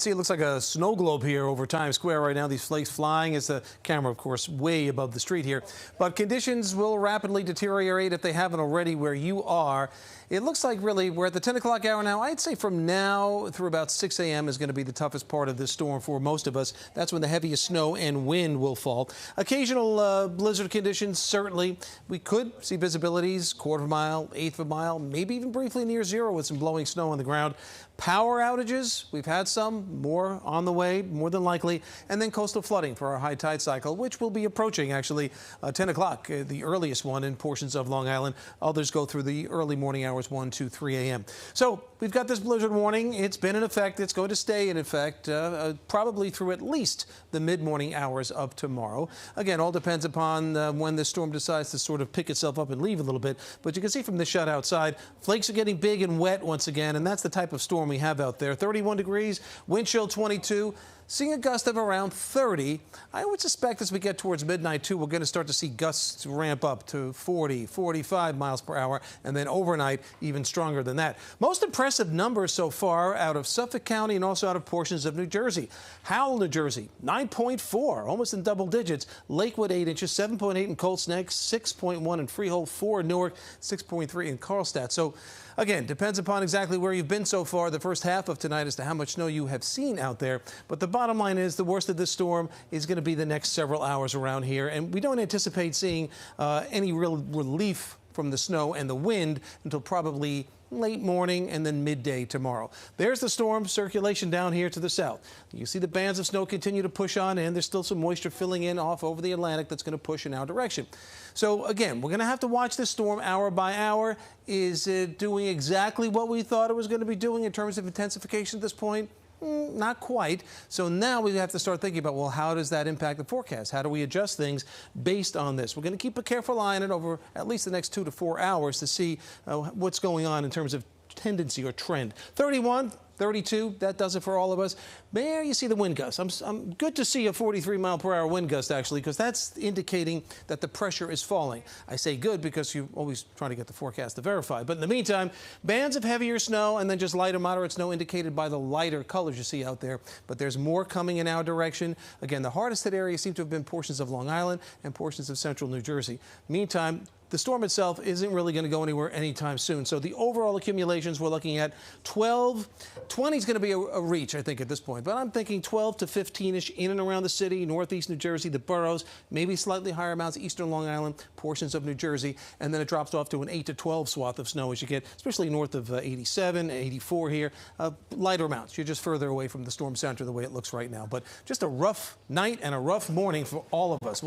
See, it looks like a snow globe here over Times Square right now. These flakes flying as the camera, of course, way above the street here. But conditions will rapidly deteriorate if they haven't already where you are. It looks like really we're at the 10 o'clock hour now. I'd say from now through about 6 a.m. is going to be the toughest part of this storm for most of us. That's when the heaviest snow and wind will fall. Occasional blizzard conditions, certainly. We could see visibilities, quarter of a mile, eighth of a mile, maybe even briefly near zero with some blowing snow on the ground. Power outages, we've had some, more on the way, more than likely, and then coastal flooding for our high tide cycle, which will be approaching actually 10 o'clock, the earliest one in portions of Long Island. Others go through the early morning hours, 1 to 3 a.m. So we've got this blizzard warning. It's been in effect. It's going to stay in effect probably through at least the mid-morning hours of tomorrow. Again, all depends upon when this storm decides to sort of pick itself up and leave a little bit. But you can see from this shot outside, flakes are getting big and wet once again, and that's the type of storm we have out there. 31 degrees, wind chill 22. Seeing a gust of around 30. I would suspect as we get towards midnight, too, we're going to start to see gusts ramp up to 40, 45 miles per hour, and then overnight, even stronger than that. Most impressive numbers so far out of Suffolk County and also out of portions of New Jersey. Howell, New Jersey, 9.4, almost in double digits. Lakewood, 8 inches, 7.8 in Colts Neck, 6.1 in Freehold, 4 in Newark, 6.3 in Carlstadt. So, again, depends upon exactly where you've been so far the first half of tonight as to how much snow you have seen out there. But the bottom line is the worst of this storm is going to be the next several hours around here. And we don't anticipate seeing any real relief from the snow and the wind until probably late morning and then midday tomorrow. There's the storm circulation down here to the south. You see the bands of snow continue to push on in. There's still some moisture filling in off over the Atlantic that's going to push in our direction. So again, we're going to have to watch this storm hour by hour. Is it doing exactly what we thought it was going to be doing in terms of intensification at this point? Not quite. So now we have to start thinking about, well, how does that impact the forecast? How do we adjust things based on this? We're going to keep a careful eye on it over at least the next 2 to 4 hours to see what's going on in terms of tendency or trend. 31, 32, that does it for all of us. There you see the wind gust. I'm good to see a 43 mile per hour wind gust actually, because that's indicating that the pressure is falling. I say good because you're always trying to get the forecast to verify. But in the meantime, bands of heavier snow and then just light or moderate snow indicated by the lighter colors you see out there. But there's more coming in our direction. Again, the hardest hit areas seem to have been portions of Long Island and portions of central New Jersey. Meantime, the storm itself isn't really going to go anywhere anytime soon. So the overall accumulations, we're looking at 12. 20 is going to be a reach, I think, at this point. But I'm thinking 12 to 15-ish in and around the city, northeast New Jersey, the boroughs, maybe slightly higher amounts, eastern Long Island, portions of New Jersey. And then it drops off to an 8 to 12 swath of snow as you get, especially north of 87, 84 here. Lighter amounts. You're just further away from the storm center the way it looks right now. But just a rough night and a rough morning for all of us.